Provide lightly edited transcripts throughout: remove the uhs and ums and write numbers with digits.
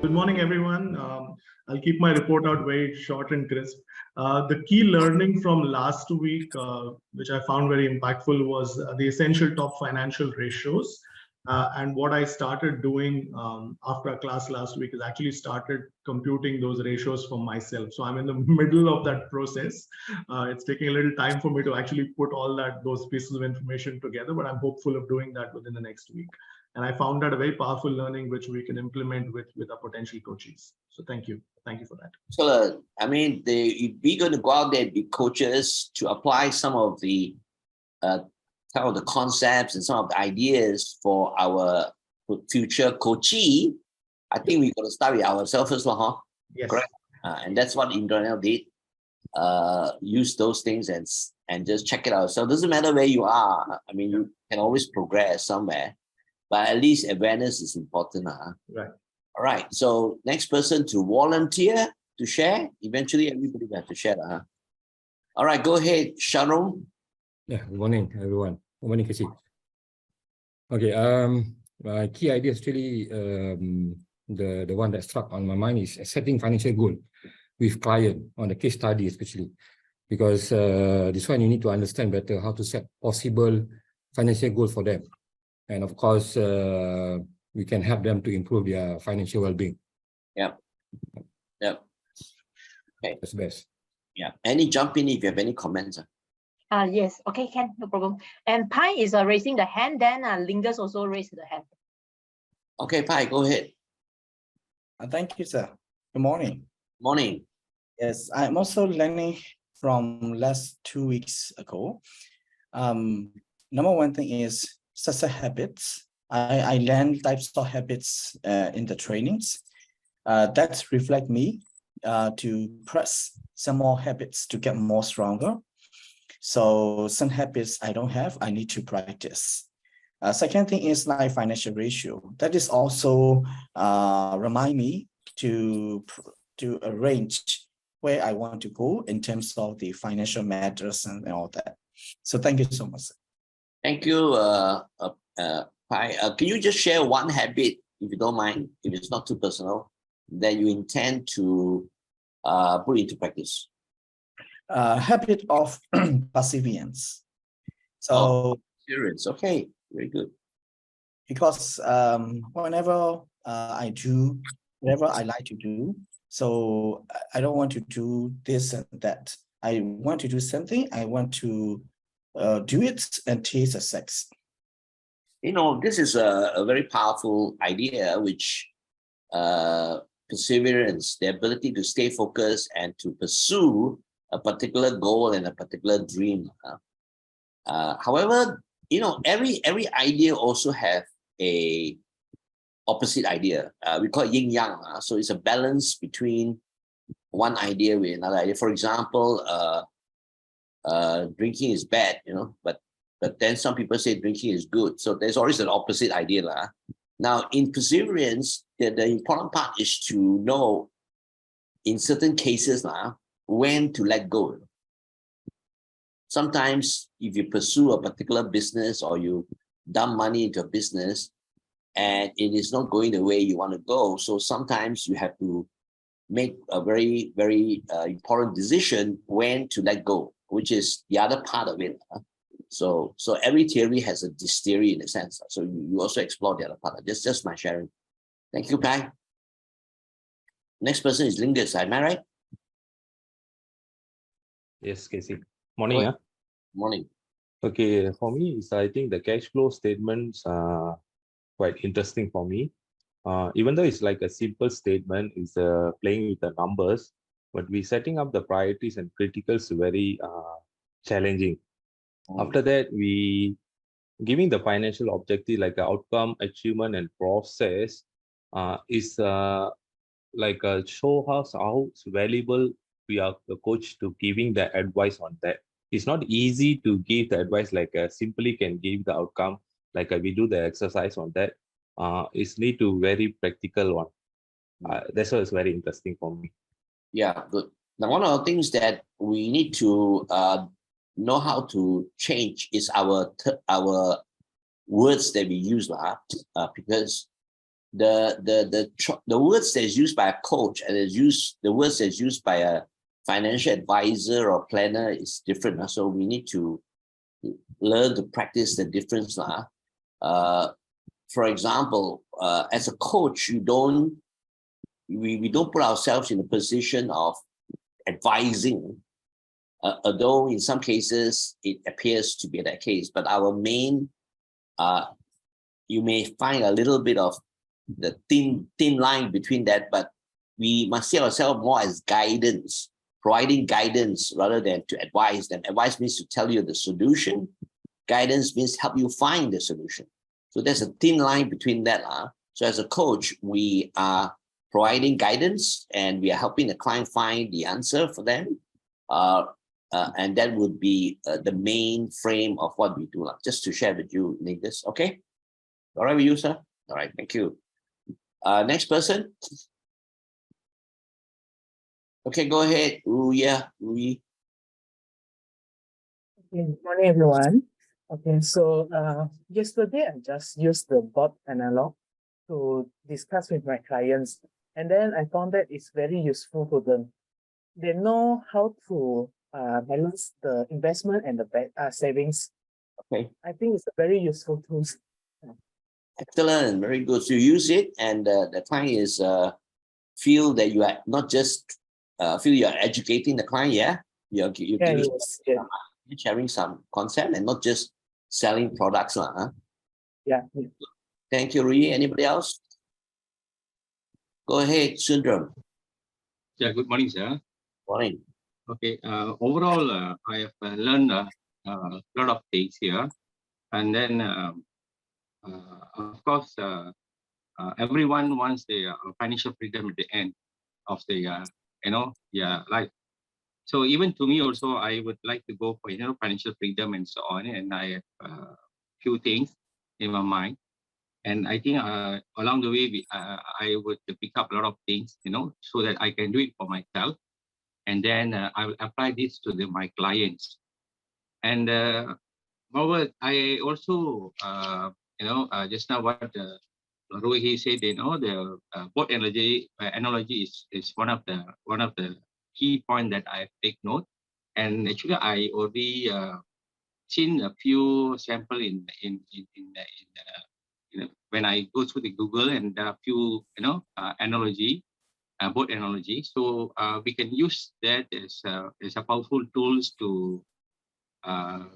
Good morning, everyone. I'll keep my report out very short and crisp. The key learning from last week, which I found very impactful, was the essential top financial ratios. And what I started doing after a class last week is actually started computing those ratios for myself. So I'm in the middle of that process. It's taking a little time for me to actually put all those pieces of information together, but I'm hopeful of doing that within the next week. And I found that a very powerful learning which we can implement with our potential coaches. So thank you for that. So I mean, if we're going to go out there and be coaches to apply some of the concepts and some of the ideas for our future coachee, I think we're going to start with ourselves first, huh? Yes. Correct. And that's what Indranil did. Use those things and just check it out. So it doesn't matter where you are. I mean, you can always progress somewhere, but at least awareness is important. Right. All right. So next person to volunteer to share. Eventually, everybody will have to share. All right. Go ahead, Sharon. Yeah. Good morning, everyone. Good morning, Casey. Okay. My key idea is really the one that struck on my mind is setting financial goal with client on the case study, especially because this one you need to understand better how to set possible financial goal for them, and of course we can help them to improve their financial well-being. Yep. Okay. That's best. Yeah. Any jump in if you have any comments? Yes. Okay, Ken, no problem. And Pai is raising the hand. Then Lingus also raised the hand. Okay, Pai, go ahead. Thank you, sir. Good morning. Morning. Yes, I'm also learning from last 2 weeks ago. Number one thing is success habits. I learned types of habits in the trainings that reflect me to press some more habits to get more stronger. So some habits I don't have, I need to practice. Second thing is like financial ratio. That is also remind me to arrange where I want to go in terms of the financial matters and all that. So thank you so much. Thank you, Pai. Can you just share one habit, if you don't mind, if it's not too personal, that you intend to put into practice? Habit of perseverance. So perseverance. Okay, very good. Because whenever I do whatever I like to do, so I don't want to do this and that. I want to do something. I want to do it until success. You know, this is a very powerful idea, which perseverance, the ability to stay focused and to pursue a particular goal and a particular dream. However, you know, every idea also have a opposite idea. We call it yin yang. So it's a balance between one idea with another idea. For example, drinking is bad, you know, but then some people say drinking is good. So there's always an opposite idea. Now, in perseverance, the important part is to know in certain cases when to let go. Sometimes if you pursue a particular business or you dump money into a business and it is not going the way you want to go, so sometimes you have to make a very, very important decision when to let go, which is the other part of it. So every theory has a this theory in a sense. So you also explore the other part. Just my sharing. Thank you, Pai. Next person is Lingus. Am I right? Yes, Casey. Morning. Morning. Okay, for me, I think the cash flow statements are quite interesting for me. Even though it's like a simple statement, it's playing with the numbers, but we setting up the priorities and criticals very challenging. After that, we giving the financial objective like outcome, achievement, and process is like show us how valuable we are the coach to giving the advice on that. It's not easy to give the advice like simply can give the outcome like we do the exercise on that. It's need to very practical one. That's why it's very interesting for me. Yeah, good. Now, one of the things that we need to know how to change is our words that we use, because the words that's used by a coach and the words that's used by a financial advisor or planner is different. So we need to learn to practice the difference. For example, as a coach, we don't put ourselves in a position of advising, although in some cases it appears to be that case. But our main, you may find a little bit of the thin line between that, but we must see ourselves more as guidance, providing guidance rather than to advise them. Advice means to tell you the solution. Guidance means help you find the solution. So there's a thin line between that. So as a coach, we are providing guidance and we are helping the client find the answer for them. And that would be the main frame of what we do. Just to share with you, Nicholas. Okay? All right with you, sir? All right, thank you. Next person. Okay, go ahead, Rui. Good morning, everyone. Okay, so yesterday I just used the bot analog to discuss with my clients, and then I found that it's very useful for them. They know how to balance the investment and the savings. Okay. I think it's a very useful tool. Excellent, very good. So you use it, and the client is feel that you are not just feel you are educating the client. Yeah, you're sharing some concept and not just selling products, Yeah. Thank you, Rui. Anybody else? Go ahead, Sundram. Yeah. Good morning, sir. Morning. Okay. Overall, I have learned a lot of things here, and then. Of course, everyone wants the financial freedom at the end of the life. So even to me also, I would like to go for financial freedom and so on. And I have a few things in my mind, and I think along the way I would pick up a lot of things, so that I can do it for myself, and then I will apply this to my clients. And moreover, I also just now what Rohi said, the boat analogy is one of the key point that I take note. And actually, I already seen a few sample in when I go through the Google, and a few analogy, boat analogy. So we can use that as a powerful tools to what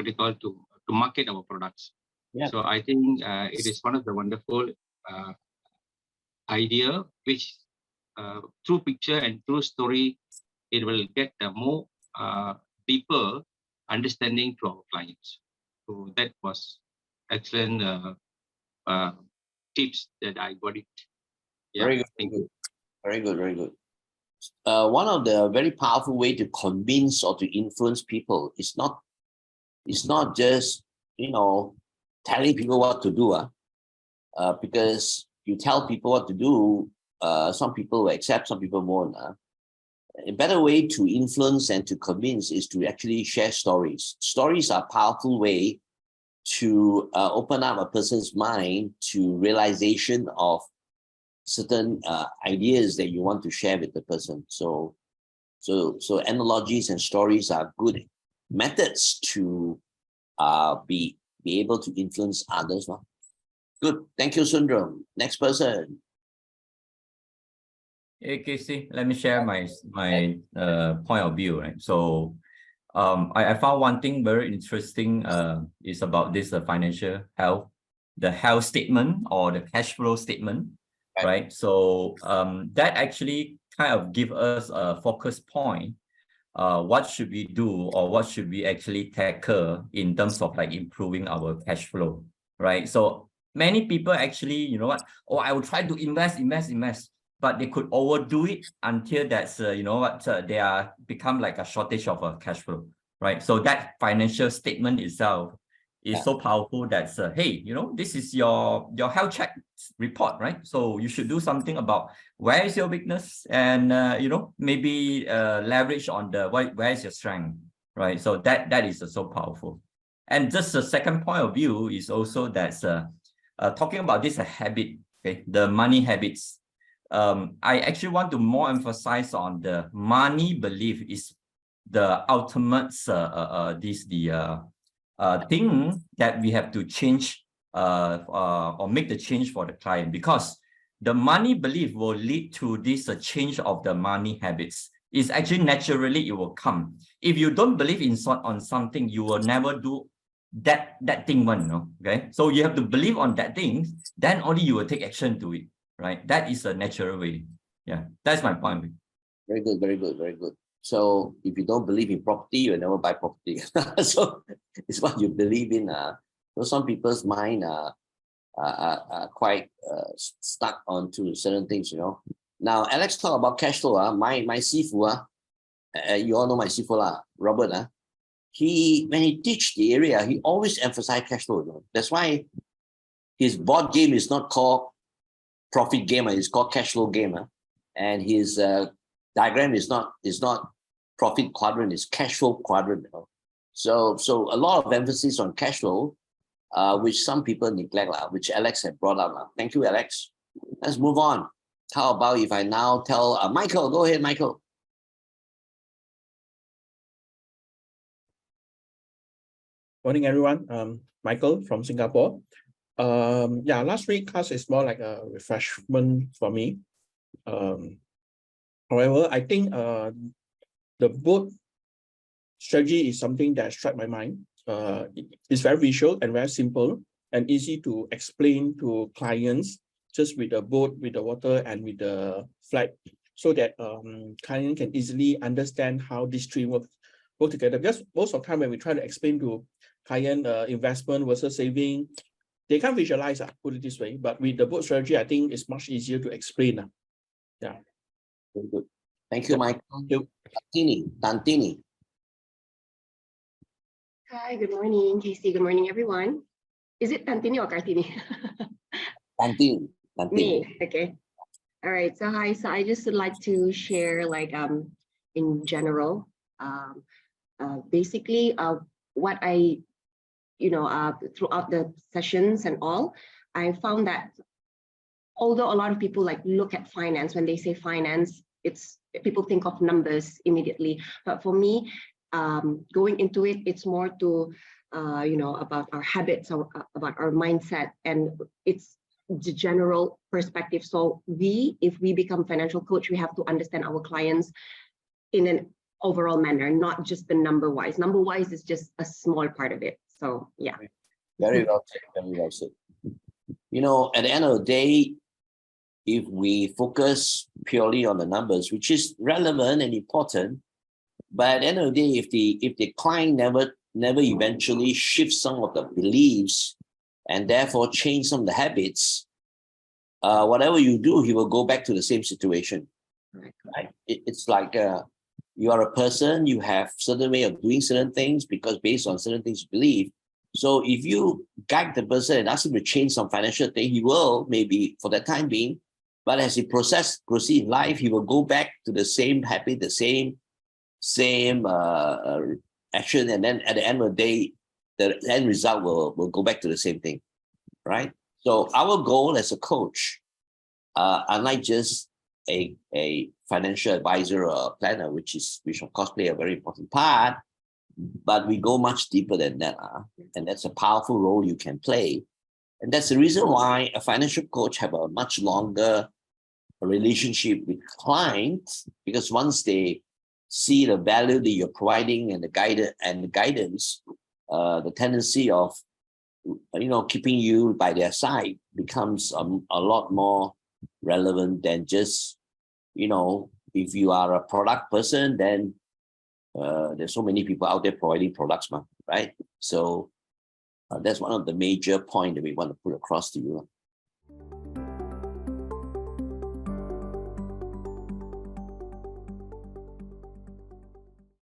do you call to market our products. Yeah. So I think it is one of the wonderful idea which through picture and through story, it will get a more deeper understanding to our clients. So that was excellent tips that I got it. Yeah, very good. Thank you. Very good, very good. One of the very powerful way to convince or to influence people is not just telling people what to do, because you tell people what to do, some people will accept, some people won't. A better way to influence and to convince is to actually share stories. Stories are a powerful way to open up a person's mind to realization of certain ideas that you want to share with the person. So analogies and stories are good methods to be able to influence others. No? Good. Thank you, Sundram. Next person. Hey, Casey, let me share my point of view. Right. So I found one thing very interesting is about this financial health, the health statement or the cash flow statement. Right. So that actually kind of give us a focus point. What should we do, or what should we actually tackle in terms of like improving our cash flow, right? So many people actually, I will try to invest, but they could overdo it until that's, they are become like a shortage of cash flow, right? So that financial statement itself is so powerful that, hey, this is your health check report, right? So you should do something about where is your weakness, and maybe leverage on the where is your strength, right? So that is so powerful. And just the second point of view is also that talking about this habit, okay, the money habits. I actually want to more emphasize on the money belief is the ultimate thing that we have to change or make the change for the client, because the money belief will lead to this change of the money habits. It's actually naturally it will come. If you don't believe on something, you will never do that thing one, no? Okay, so you have to believe on that thing, then only you will take action to it, right? That is a natural way. Yeah, that's my point. Very good, very good, very good. So if you don't believe in property, you'll never buy property. So it's what you believe in. So some people's mind are quite stuck onto certain things, you know. Now, Alex talk about cash flow. My sifu, you all know my sifu, Robert. When he teach the area, he always emphasize cash flow. You know? That's why his board game is not called profit game, it's called cash flow game. And his diagram is not profit quadrant, it's cash flow quadrant. You know? So a lot of emphasis on cash flow, which some people neglect, which Alex had brought up. Thank you, Alex. Let's move on. How about if I now tell Michael, go ahead, Michael. Morning, everyone. Michael from Singapore. Yeah, last week class is more like a refreshment for me. However, I think the book strategy is something that struck my mind. It's very visual and very simple and easy to explain to clients, just with the boat, with the water, and with the flag, so that client can easily understand how these three work together. Because most of the time when we try to explain to client investment versus saving, they can't visualize, put it this way. But with the boat strategy, I think it's much easier to explain. Yeah. Very good. Thank you, Michael. Thank you. Tantini. Hi, good morning, Casey. Good morning, everyone. Is it Tantini or Kartini? Tantini. Me, okay. All right, so hi. So I just would like to share, like, in general, basically, what I, throughout the sessions and all, I found that although a lot of people like look at finance, when they say finance, people think of numbers immediately. But for me, going into it, it's more to, about our habits, about our mindset, and it's the general perspective. So if we become financial coach, we have to understand our clients in an overall manner, not just the number wise. Number wise is just a small part of it. So yeah. Very well said. Very well said. You know, at the end of the day, if we focus purely on the numbers, which is relevant and important, but at the end of the day, if the client never eventually shifts some of the beliefs and therefore change some of the habits, whatever you do, he will go back to the same situation. Right? It's like you are a person, you have certain way of doing certain things because based on certain things you believe. So if you guide the person and ask him to change some financial thing, he will, maybe for that time being, but as he proceed in life, he will go back to the same habit, the same action, and then at the end of the day, the end result will go back to the same thing, right? So our goal as a coach, unlike just a financial advisor or a planner, which of course play a very important part, but we go much deeper than that, and that's a powerful role you can play, and that's the reason why a financial coach have a much longer relationship with clients, because once they see the value that you're providing and the guidance, the tendency of keeping you by their side becomes a lot more relevant than just if you are a product person, then there's so many people out there providing products, right? So that's one of the major points that we want to put across to you.